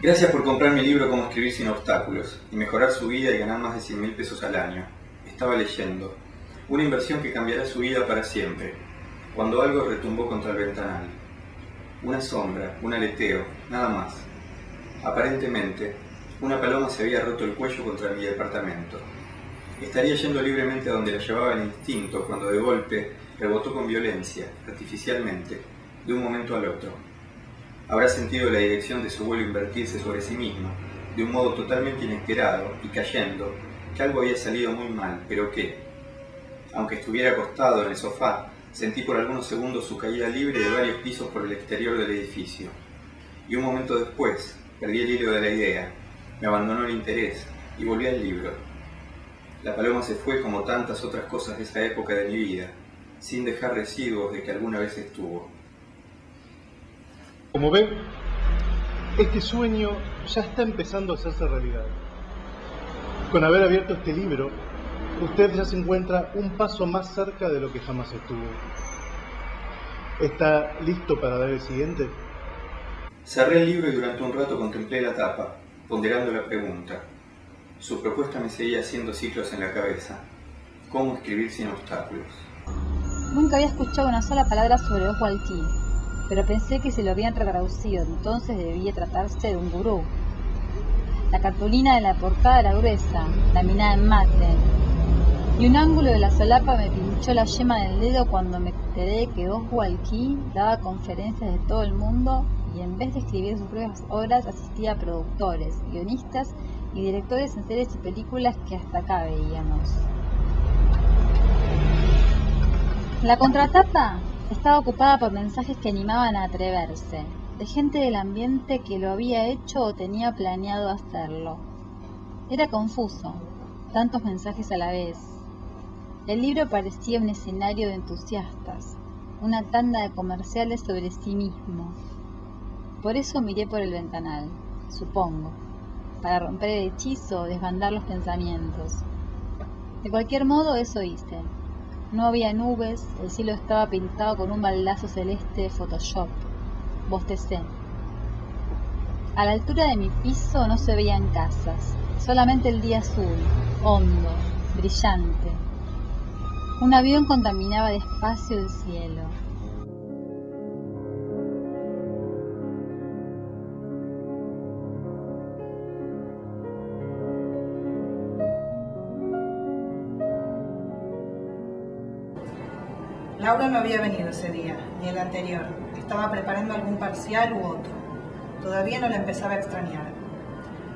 Gracias por comprar mi libro Cómo escribir sin obstáculos y mejorar su vida y ganar más de 100.000 pesos al año. Estaba leyendo. Una inversión que cambiará su vida para siempre. Cuando algo retumbó contra el ventanal. Una sombra, un aleteo, nada más. Aparentemente, una paloma se había roto el cuello contra mi departamento. Estaría yendo libremente a donde la llevaba el instinto cuando de golpe rebotó con violencia, artificialmente, de un momento al otro. Habrá sentido la dirección de su vuelo invertirse sobre sí misma, de un modo totalmente inesperado y cayendo, que algo había salido muy mal, pero que, aunque estuviera acostado en el sofá, sentí por algunos segundos su caída libre de varios pisos por el exterior del edificio. Y un momento después, perdí el hilo de la idea, me abandonó el interés y volví al libro. La paloma se fue como tantas otras cosas de esa época de mi vida, sin dejar residuos de que alguna vez estuvo. Como ven, este sueño ya está empezando a hacerse realidad. Con haber abierto este libro, usted ya se encuentra un paso más cerca de lo que jamás estuvo. ¿Está listo para dar el siguiente? Cerré el libro y durante un rato contemplé la tapa, ponderando la pregunta. Su propuesta me seguía haciendo ciclos en la cabeza. ¿Cómo escribir sin obstáculos? Nunca había escuchado una sola palabra sobre Oswald Key, pero pensé que se lo habían traducido, entonces debía tratarse de un gurú. La cartulina de la portada era gruesa, laminada en mate, y un ángulo de la solapa me pinchó la yema del dedo cuando me enteré que Oswald Key daba conferencias de todo el mundo y en vez de escribir sus propias obras asistía a productores, guionistas y directores en series y películas que hasta acá veíamos. La contratapa estaba ocupada por mensajes que animaban a atreverse, de gente del ambiente que lo había hecho o tenía planeado hacerlo. Era confuso, tantos mensajes a la vez. El libro parecía un escenario de entusiastas, una tanda de comerciales sobre sí mismo. Por eso miré por el ventanal, supongo, para romper el hechizo o desbandar los pensamientos. De cualquier modo, eso hice. No había nubes, el cielo estaba pintado con un baldazo celeste de Photoshop. Bostecé. A la altura de mi piso no se veían casas, solamente el día azul, hondo, brillante. Un avión contaminaba despacio el cielo. Laura no había venido ese día, ni el anterior. Estaba preparando algún parcial u otro. Todavía no la empezaba a extrañar.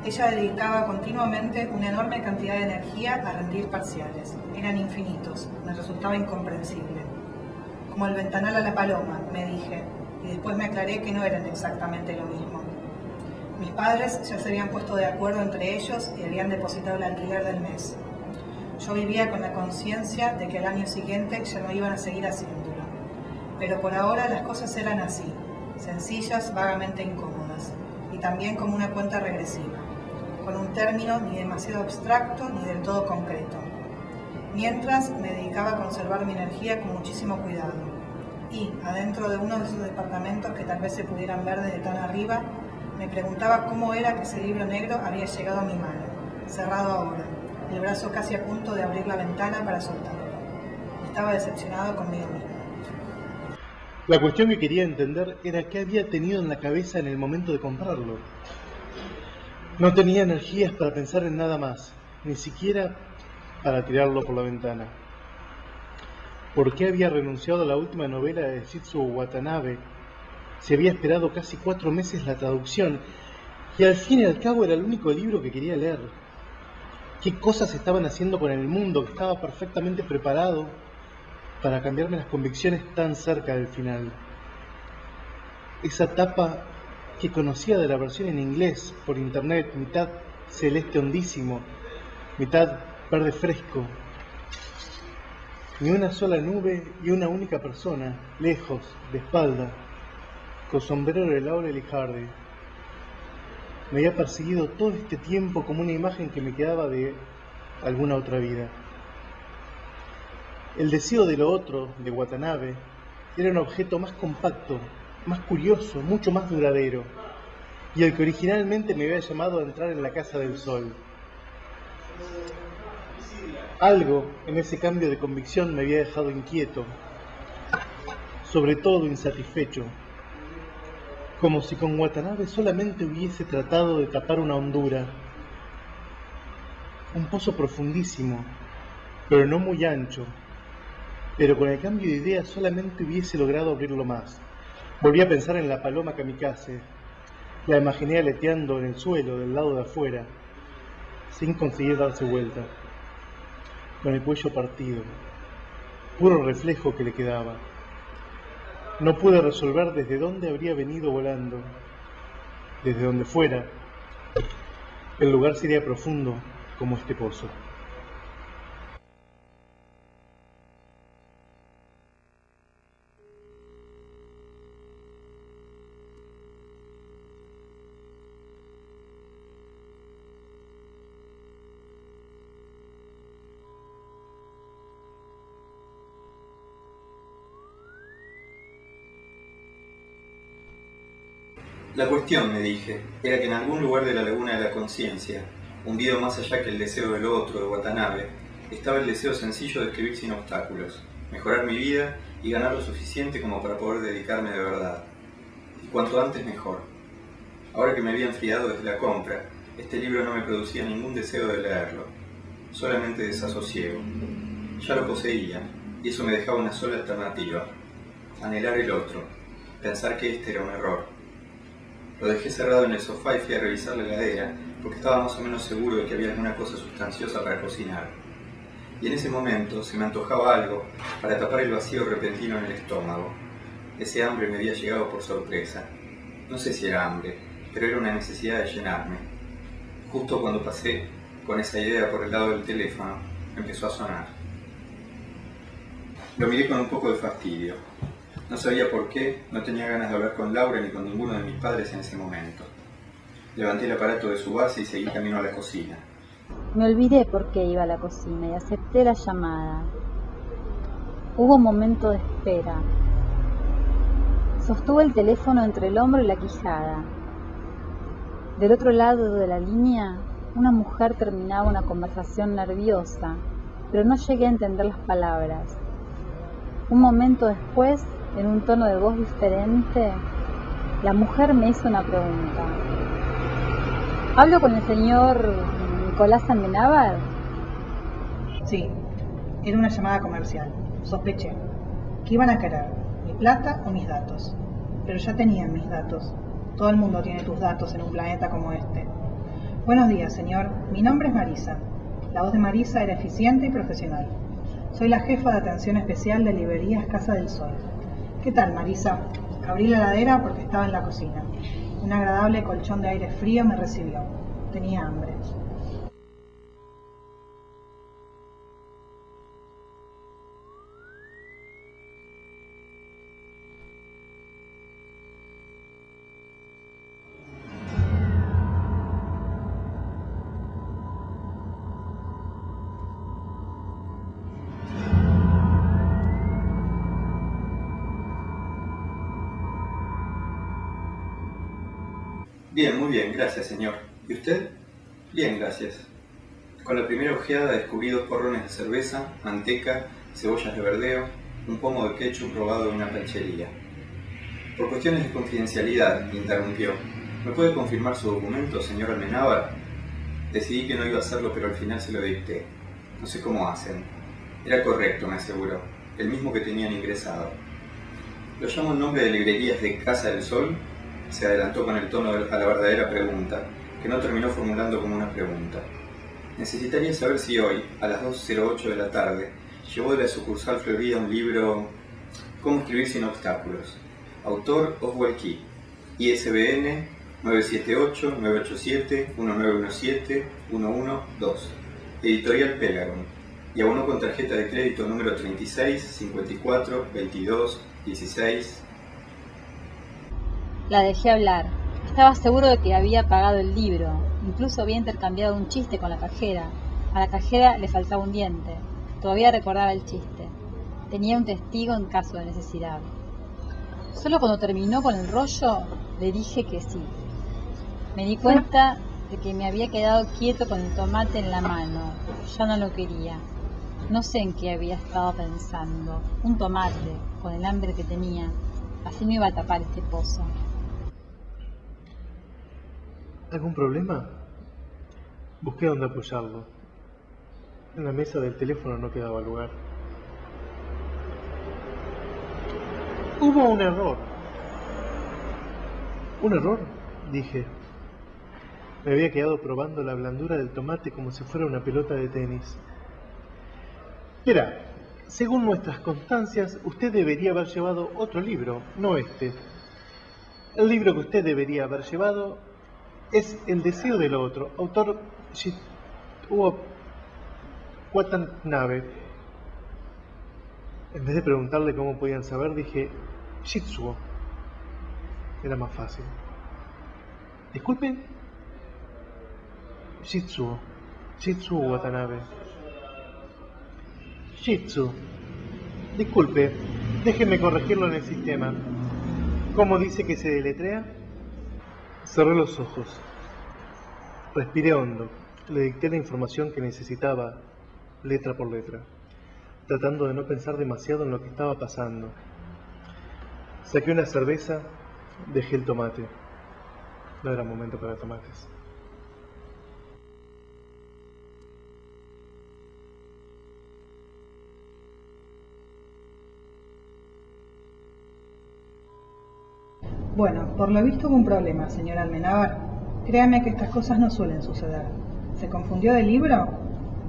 Ella dedicaba continuamente una enorme cantidad de energía a rendir parciales. Eran infinitos. Me resultaba incomprensible. Como el ventanal a la paloma, me dije, y después me aclaré que no eran exactamente lo mismo. Mis padres ya se habían puesto de acuerdo entre ellos y habían depositado el alquiler del mes. Yo vivía con la conciencia de que al año siguiente ya no iban a seguir haciéndolo. Pero por ahora las cosas eran así, sencillas, vagamente incómodas, y también como una cuenta regresiva, con un término ni demasiado abstracto ni del todo concreto. Mientras me dedicaba a conservar mi energía con muchísimo cuidado, y adentro de uno de esos departamentos que tal vez se pudieran ver desde tan arriba, me preguntaba cómo era que ese libro negro había llegado a mi mano, cerrado ahora, el brazo casi a punto de abrir la ventana para soltarlo. Estaba decepcionado conmigo mismo. La cuestión que quería entender era qué había tenido en la cabeza en el momento de comprarlo. No tenía energías para pensar en nada más, ni siquiera para tirarlo por la ventana. ¿Por qué había renunciado a la última novela de Shitsuo Watanabe? Se había esperado casi 4 meses la traducción, y al fin y al cabo era el único libro que quería leer. ¿Qué cosas estaban haciendo con el mundo que estaba perfectamente preparado para cambiarme las convicciones tan cerca del final? Esa tapa que conocía de la versión en inglés por internet, mitad celeste hondísimo, mitad verde fresco. Ni una sola nube y una única persona, lejos, de espalda, con sombrero de Laurel y Hardy. Me había perseguido todo este tiempo como una imagen que me quedaba de alguna otra vida. El deseo de lo otro, de Watanabe, era un objeto más compacto, más curioso, mucho más duradero. y el que originalmente me había llamado a entrar en la Casa del Sol. Algo en ese cambio de convicción me había dejado inquieto, sobre todo insatisfecho, como si con Watanabe solamente hubiese tratado de tapar una hondura, un pozo profundísimo, pero no muy ancho, pero con el cambio de idea solamente hubiese logrado abrirlo más. Volví a pensar en la paloma kamikaze, la imaginé aleteando en el suelo del lado de afuera, sin conseguir darse vuelta, con el cuello partido, puro reflejo que le quedaba. No pude resolver desde dónde habría venido volando. Desde donde fuera, el lugar sería profundo como este pozo. La cuestión, me dije, era que en algún lugar de la laguna de la conciencia, hundido más allá que el deseo del otro, de Watanabe, estaba el deseo sencillo de escribir sin obstáculos, mejorar mi vida y ganar lo suficiente como para poder dedicarme de verdad. Y cuanto antes mejor. Ahora que me había enfriado desde la compra, este libro no me producía ningún deseo de leerlo, solamente desasosiego. Ya lo poseía, y eso me dejaba una sola alternativa: anhelar el otro, pensar que este era un error. Lo dejé cerrado en el sofá y fui a revisar la heladera, porque estaba más o menos seguro de que había alguna cosa sustanciosa para cocinar. Y en ese momento se me antojaba algo para tapar el vacío repentino en el estómago. Ese hambre me había llegado por sorpresa. No sé si era hambre, pero era una necesidad de llenarme. Justo cuando pasé con esa idea por el lado del teléfono, empezó a sonar. Lo miré con un poco de fastidio. No sabía por qué, no tenía ganas de hablar con Laura ni con ninguno de mis padres en ese momento. Levanté el aparato de su base y seguí camino a la cocina. Me olvidé por qué iba a la cocina y acepté la llamada. Hubo un momento de espera. Sostuve el teléfono entre el hombro y la quijada. Del otro lado de la línea, una mujer terminaba una conversación nerviosa, pero no llegué a entender las palabras. Un momento después, en un tono de voz diferente, la mujer me hizo una pregunta. ¿Hablo con el señor Nicolás Amenábar? Sí, era una llamada comercial. Sospeché. ¿Qué iban a querer? ¿Mi plata o mis datos? Pero ya tenían mis datos. Todo el mundo tiene tus datos en un planeta como este. Buenos días, señor. Mi nombre es Marisa. La voz de Marisa era eficiente y profesional. Soy la jefa de atención especial de librerías Casa del Sol. ¿Qué tal, Marisa? Abrí la heladera porque estaba en la cocina. Un agradable colchón de aire frío me recibió. Tenía hambre. Bien, muy bien, gracias, señor. ¿Y usted? Bien, gracias. Con la primera ojeada descubrí 2 porrones de cerveza, manteca, cebollas de verdeo, un pomo de ketchup robado de una panchería. Por cuestiones de confidencialidad, interrumpió. ¿Me puede confirmar su documento, señor Amenábar? Decidí que no iba a hacerlo, pero al final se lo dicté. No sé cómo hacen. Era correcto, me aseguró. El mismo que tenían ingresado. Lo llamo en nombre de librerías de Casa del Sol. Se adelantó con el tono a la verdadera pregunta, que no terminó formulando como una pregunta. Necesitaría saber si hoy, a las 2:08 de la tarde, llevó de la sucursal Florida un libro ¿Cómo escribir sin obstáculos? Autor Oswald Key, ISBN 978-987-1917-112, Editorial Pelagon, y abonó con tarjeta de crédito número 36 54 22 16. La dejé hablar. Estaba seguro de que había pagado el libro. Incluso había intercambiado un chiste con la cajera. A la cajera le faltaba un diente. Todavía recordaba el chiste. Tenía un testigo en caso de necesidad. Solo cuando terminó con el rollo, le dije que sí. Me di cuenta de que me había quedado quieto con el tomate en la mano. Ya no lo quería. No sé en qué había estado pensando. Un tomate, con el hambre que tenía. Así me iba a tapar este pozo. ¿Algún problema? Busqué dónde apoyarlo. En la mesa del teléfono no quedaba lugar. Hubo un error. ¿Un error? Dije. Me había quedado probando la blandura del tomate como si fuera una pelota de tenis. Mira, según nuestras constancias, usted debería haber llevado otro libro, no este. El libro que usted debería haber llevado es El deseo del otro, autor Shitsuo Watanabe. En vez de preguntarle cómo podían saber, dije Shitsuo. Era más fácil. Disculpen. Shitsuo Watanabe. Shitsu. Disculpe, déjeme corregirlo en el sistema. ¿Cómo dice que se deletrea? Cerré los ojos. Respiré hondo. Le dicté la información que necesitaba, letra por letra, tratando de no pensar demasiado en lo que estaba pasando. Saqué una cerveza, dejé el tomate. No era momento para tomates. Bueno, por lo visto hubo un problema, señor Almenábar. Créame que estas cosas no suelen suceder. ¿Se confundió de libro?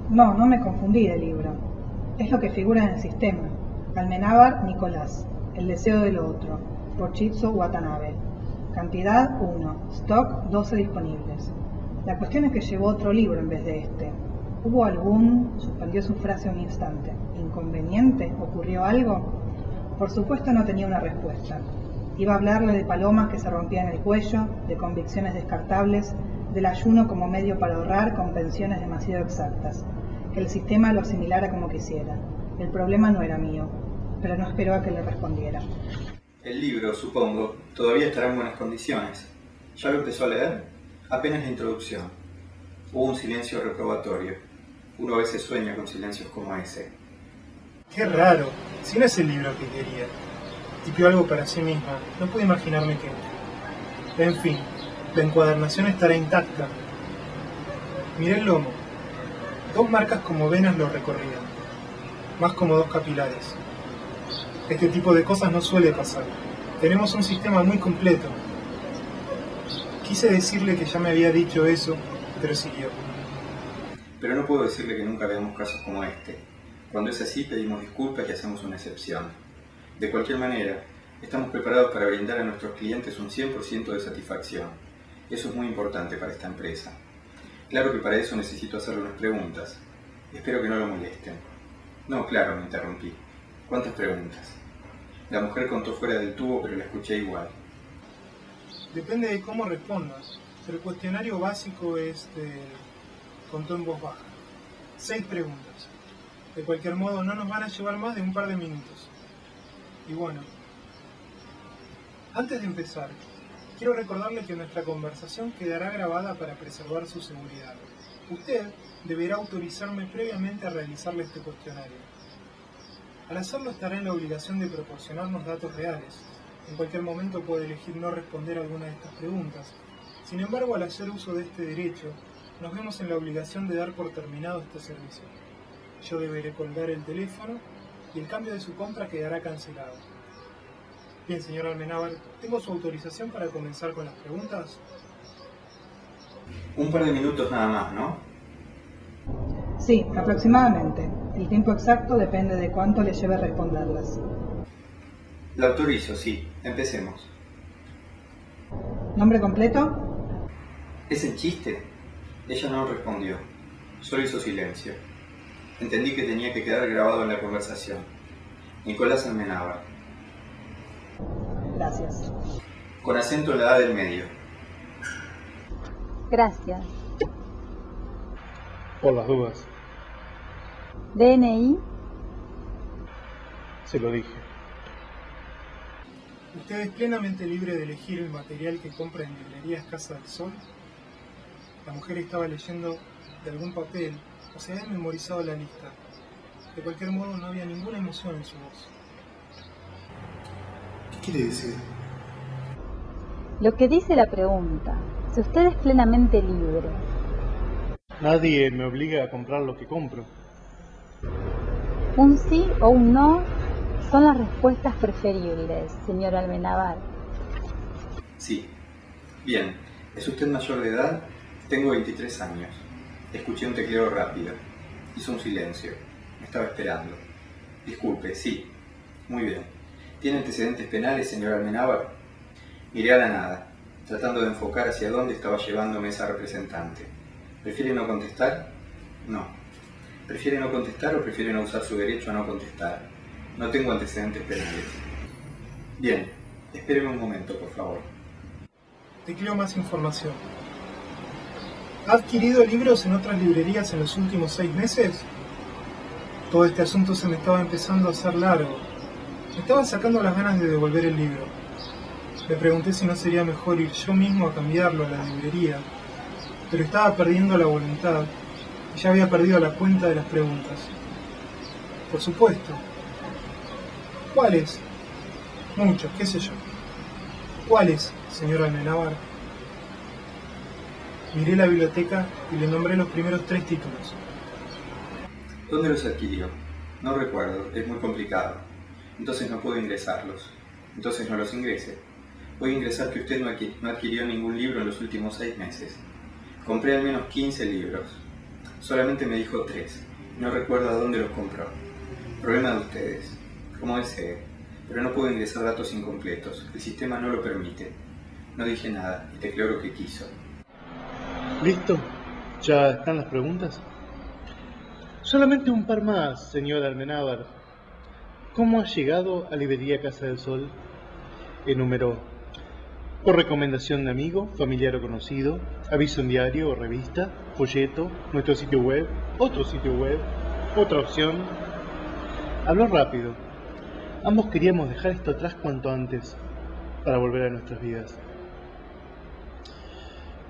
No, no me confundí de libro. Es lo que figura en el sistema. Almenábar Nicolás, El deseo del otro, por Shitsuo Watanabe. Cantidad 1, stock 12 disponibles. La cuestión es que llevó otro libro en vez de este. ¿Hubo algún...? Suspendió su frase un instante. ¿Inconveniente? ¿Ocurrió algo? Por supuesto no tenía una respuesta. Iba a hablarle de palomas que se rompían el cuello, de convicciones descartables, del ayuno como medio para ahorrar con pensiones demasiado exactas, que el sistema lo asimilara como quisiera. El problema no era mío, pero no esperó a que le respondiera. El libro, supongo, todavía estará en buenas condiciones. ¿Ya lo empezó a leer? Apenas la introducción. Hubo un silencio reprobatorio. Uno a veces sueña con silencios como ese. Qué raro, si no es el libro que quería. Tipió algo para sí misma, no pude imaginarme qué. En fin, la encuadernación estará intacta. Miré el lomo. 2 marcas como venas lo recorrían, más como 2 capilares. Este tipo de cosas no suele pasar. Tenemos un sistema muy completo. Quise decirle que ya me había dicho eso, pero siguió. Pero no puedo decirle que nunca veamos casos como este. Cuando es así, pedimos disculpas y hacemos una excepción. De cualquier manera, estamos preparados para brindar a nuestros clientes un 100% de satisfacción. Eso es muy importante para esta empresa. Claro que para eso necesito hacerle unas preguntas. Espero que no lo molesten. No, claro, me interrumpí. ¿Cuántas preguntas? La mujer contó fuera del tubo, pero la escuché igual. Depende de cómo respondas. El cuestionario básico es contó en voz baja. 6 preguntas. De cualquier modo, no nos van a llevar más de un par de minutos. Y bueno, antes de empezar, quiero recordarle que nuestra conversación quedará grabada para preservar su seguridad. Usted deberá autorizarme previamente a realizarle este cuestionario. Al hacerlo estará en la obligación de proporcionarnos datos reales. En cualquier momento puede elegir no responder a alguna de estas preguntas. Sin embargo, al hacer uso de este derecho, nos vemos en la obligación de dar por terminado este servicio. Yo deberé colgar el teléfono y el cambio de su compra quedará cancelado. Bien, señor Almenábar, ¿tengo su autorización para comenzar con las preguntas? Un par de minutos nada más, ¿no? Sí, aproximadamente. El tiempo exacto depende de cuánto le lleve responderlas. La autorizo, sí. Empecemos. ¿Nombre completo? ¿Es el chiste? Ella no respondió. Solo hizo silencio. Entendí que tenía que quedar grabado en la conversación. Nicolás Almenábar. Gracias. Con acento en la A del medio. Gracias. Por las dudas. DNI. Se lo dije. ¿Usted es plenamente libre de elegir el material que compra en librerías Casa del Sol? La mujer estaba leyendo de algún papel o se había memorizado la lista. De cualquier modo, no había ninguna emoción en su voz. ¿Qué quiere decir? Lo que dice la pregunta, si usted es plenamente libre. Nadie me obliga a comprar lo que compro. Un sí o un no son las respuestas preferibles, señor Amenábar. Sí. Bien. ¿Es usted mayor de edad? Tengo 23 años. Escuché un tecleo rápido. Hizo un silencio. Me estaba esperando. Disculpe, sí. Muy bien. ¿Tiene antecedentes penales, señor Amenábar? Miré a la nada, tratando de enfocar hacia dónde estaba llevándome esa representante. ¿Prefiere no contestar? No. ¿Prefiere no contestar o prefiere no usar su derecho a no contestar? No tengo antecedentes penales. Bien. Espéreme un momento, por favor. Tecleo más información. ¿Ha adquirido libros en otras librerías en los últimos 6 meses? Todo este asunto se me estaba empezando a hacer largo. Me estaban sacando las ganas de devolver el libro. Me pregunté si no sería mejor ir yo mismo a cambiarlo a la librería, pero estaba perdiendo la voluntad y ya había perdido la cuenta de las preguntas. Por supuesto. ¿Cuáles? Muchos, qué sé yo. ¿Cuáles, señor Amenábar? Miré la biblioteca y le nombré los primeros 3 títulos. ¿Dónde los adquirió? No recuerdo, es muy complicado. Entonces no puedo ingresarlos. Entonces no los ingrese. Voy a ingresar que usted no adquirió ningún libro en los últimos 6 meses. Compré al menos 15 libros. Solamente me dijo 3. No recuerdo a dónde los compró. Problema de ustedes. Como desee. Pero no puedo ingresar datos incompletos. El sistema no lo permite. No dije nada y tecleó lo que quiso. ¿Listo? ¿Ya están las preguntas? Solamente un par más, señor Amenábar. ¿Cómo ha llegado a Librería Casa del Sol? Enumeró: por recomendación de amigo, familiar o conocido, aviso en diario o revista, folleto, nuestro sitio web, otro sitio web, otra opción. Habló rápido. Ambos queríamos dejar esto atrás cuanto antes, para volver a nuestras vidas.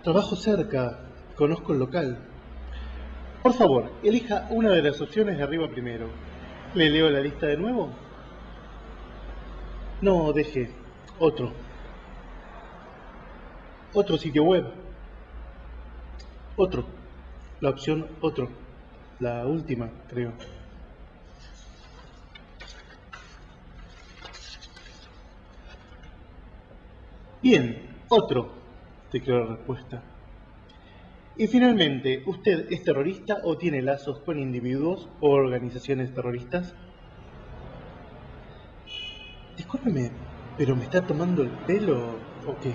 Trabajo cerca, conozco el local. Por favor, elija una de las opciones de arriba primero. ¿Le leo la lista de nuevo? No, deje. Otro. Otro sitio web. Otro. La opción otro. La última, creo. Bien, otro. Tecleó la respuesta. Y finalmente, ¿usted es terrorista o tiene lazos con individuos o organizaciones terroristas? Discúlpeme, ¿pero me está tomando el pelo o qué?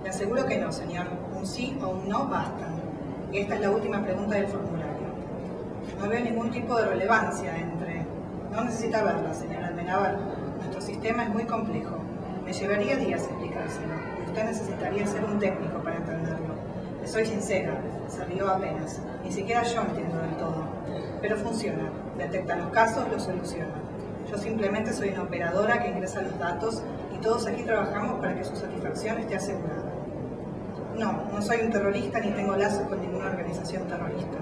Le aseguro que no, señor. Un sí o un no bastan. Y esta es la última pregunta del formulario. No veo ningún tipo de relevancia entre... No necesita verla, señor Amenábar. Nuestro sistema es muy complejo. Me llevaría días explicárselo. Usted necesitaría ser un técnico para entenderlo. Le soy sincera, se rió apenas. Ni siquiera yo entiendo del todo. Pero funciona. Detecta los casos, los soluciona. Yo simplemente soy una operadora que ingresa los datos y todos aquí trabajamos para que su satisfacción esté asegurada. No, no soy un terrorista ni tengo lazos con ninguna organización terrorista.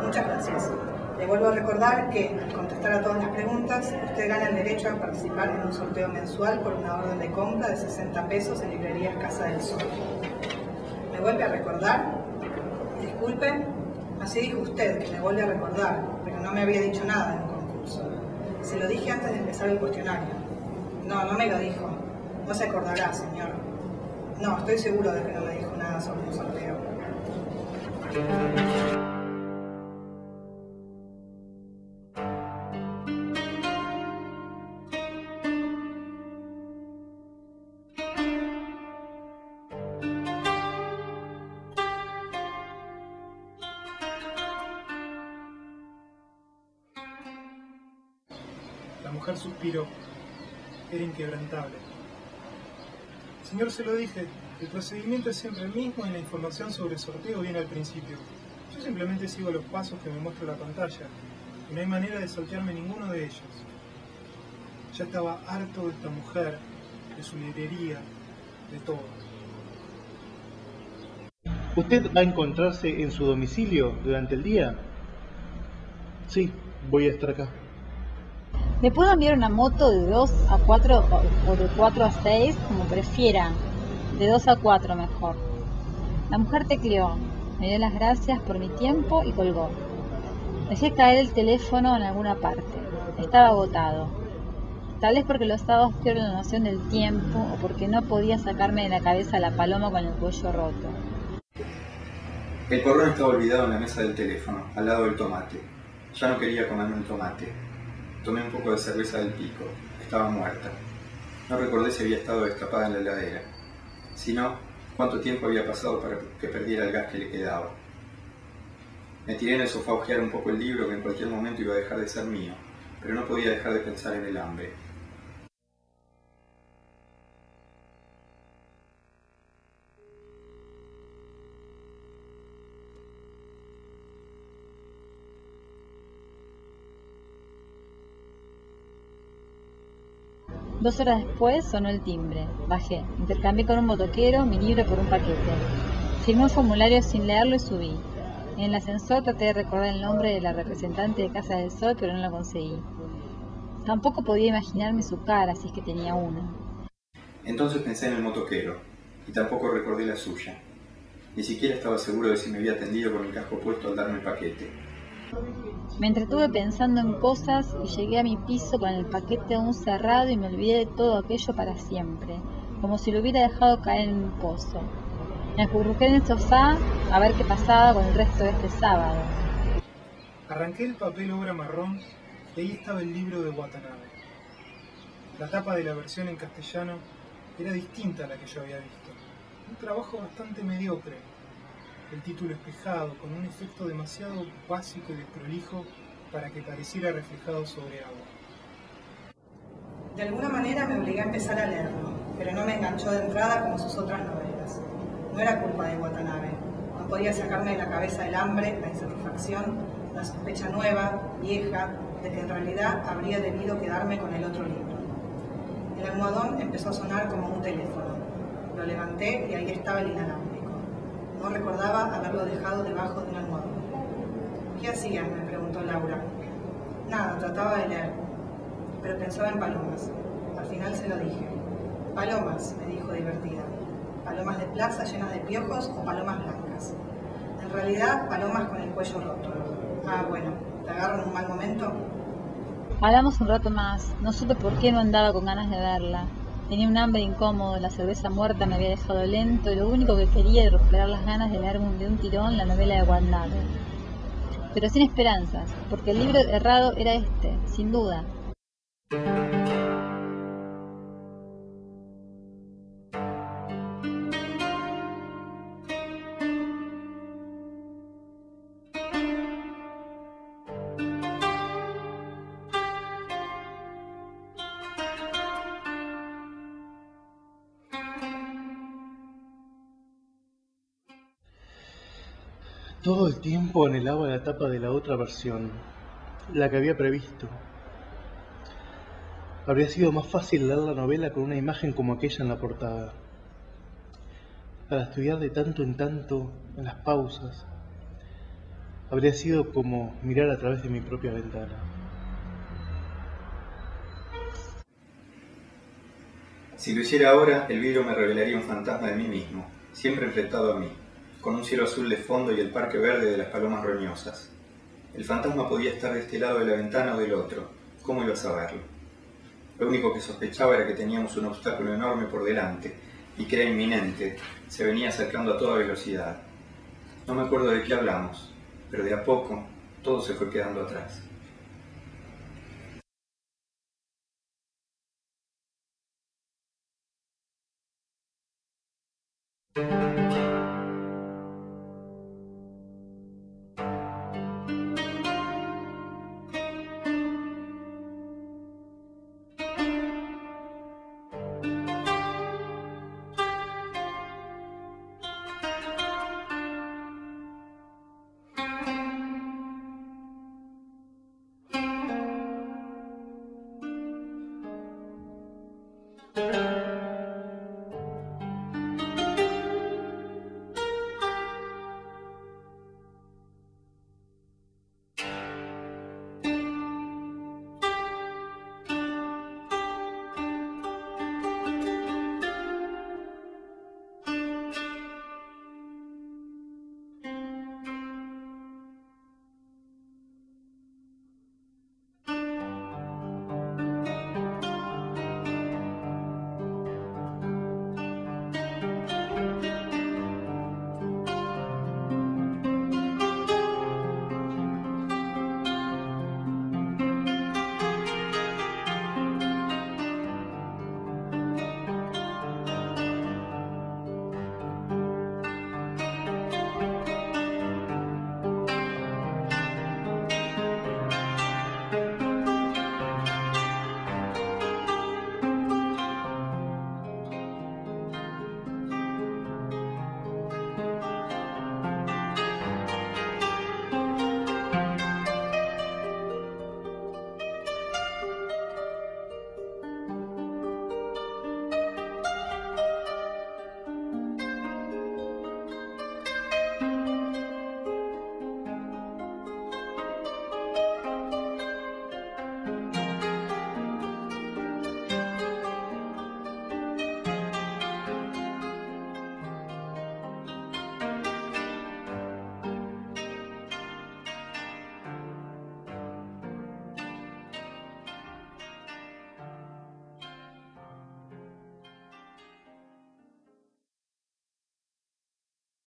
Muchas gracias. Le vuelvo a recordar que, al contestar a todas las preguntas, usted gana el derecho a participar en un sorteo mensual por una orden de compra de 60 pesos en librerías Casa del Sol. ¿Me vuelve a recordar? Disculpe, así dijo usted, que me vuelve a recordar, pero no me había dicho nada en un concurso. Se lo dije antes de empezar el cuestionario. No, no me lo dijo. No se acordará, señor. No, estoy seguro de que no me dijo nada sobre un sorteo. La mujer suspiró. Era inquebrantable. Señor, se lo dije, el procedimiento es siempre el mismo y la información sobre el sorteo viene al principio. Yo simplemente sigo los pasos que me muestra la pantalla y no hay manera de saltearme ninguno de ellos. Ya estaba harto de esta mujer, de su librería, de todo. ¿Usted va a encontrarse en su domicilio durante el día? Sí, voy a estar acá. ¿Le puedo enviar una moto de 2 a 4 o de 4 a 6, como prefiera? De 2 a 4 mejor. La mujer tecleó, me dio las gracias por mi tiempo y colgó. Dejé caer el teléfono en alguna parte. Estaba agotado. Tal vez porque los sábados pierdo la noción del tiempo o porque no podía sacarme de la cabeza la paloma con el cuello roto. El porrón estaba olvidado en la mesa del teléfono, al lado del tomate. Ya no quería comerme el tomate. Tomé un poco de cerveza del pico. Estaba muerta. No recordé si había estado destapada en la heladera. Si no, cuánto tiempo había pasado para que perdiera el gas que le quedaba. Me tiré en el sofá a hojear un poco el libro que en cualquier momento iba a dejar de ser mío, pero no podía dejar de pensar en el hambre. Dos horas después sonó el timbre. Bajé. Intercambié con un motoquero mi libro por un paquete. Firmé un formulario sin leerlo y subí. En el ascensor traté de recordar el nombre de la representante de Casa del Sol, pero no lo conseguí. Tampoco podía imaginarme su cara, si es que tenía una. Entonces pensé en el motoquero, y tampoco recordé la suya. Ni siquiera estaba seguro de si me había atendido con el casco puesto al darme el paquete. Me entretuve pensando en cosas y llegué a mi piso con el paquete aún cerrado y me olvidé de todo aquello para siempre, como si lo hubiera dejado caer en un pozo. Me acurruqué en el sofá a ver qué pasaba con el resto de este sábado. Arranqué el papel obra marrón y ahí estaba el libro de Watanabe. La tapa de la versión en castellano era distinta a la que yo había visto. Un trabajo bastante mediocre. El título espejado, con un efecto demasiado básico y desprolijo para que pareciera reflejado sobre agua. De alguna manera me obligué a empezar a leerlo, pero no me enganchó de entrada como sus otras novelas. No era culpa de Watanabe. No podía sacarme de la cabeza el hambre, la insatisfacción, la sospecha nueva, vieja, de que en realidad habría debido quedarme con el otro libro. El almohadón empezó a sonar como un teléfono. Lo levanté y ahí estaba el inalámbrico. No recordaba haberlo dejado debajo de un almohadón. ¿Qué hacía?, me preguntó Laura. Nada, trataba de leer, pero pensaba en palomas. Al final se lo dije. Palomas, me dijo divertida. Palomas de plaza llenas de piojos o palomas blancas. En realidad, palomas con el cuello roto. Ah, bueno, ¿te agarro en un mal momento? Hablamos un rato más. No supe por qué no andaba con ganas de verla. Tenía un hambre incómodo, la cerveza muerta me había dejado lento y lo único que quería era recuperar las ganas de leer de un tirón la novela de Watanabe. Pero sin esperanzas, porque el libro errado era este, sin duda. Todo el tiempo anhelaba la tapa de la otra versión, la que había previsto. Habría sido más fácil leer la novela con una imagen como aquella en la portada. Para estudiar de tanto en tanto, en las pausas, habría sido como mirar a través de mi propia ventana. Si lo hiciera ahora, el vidrio me revelaría un fantasma de mí mismo, siempre enfrentado a mí, con un cielo azul de fondo y el parque verde de las palomas roñosas. El fantasma podía estar de este lado de la ventana o del otro. ¿Cómo iba a saberlo? Lo único que sospechaba era que teníamos un obstáculo enorme por delante y que era inminente. Se venía acercando a toda velocidad. No me acuerdo de qué hablamos, pero de a poco todo se fue quedando atrás.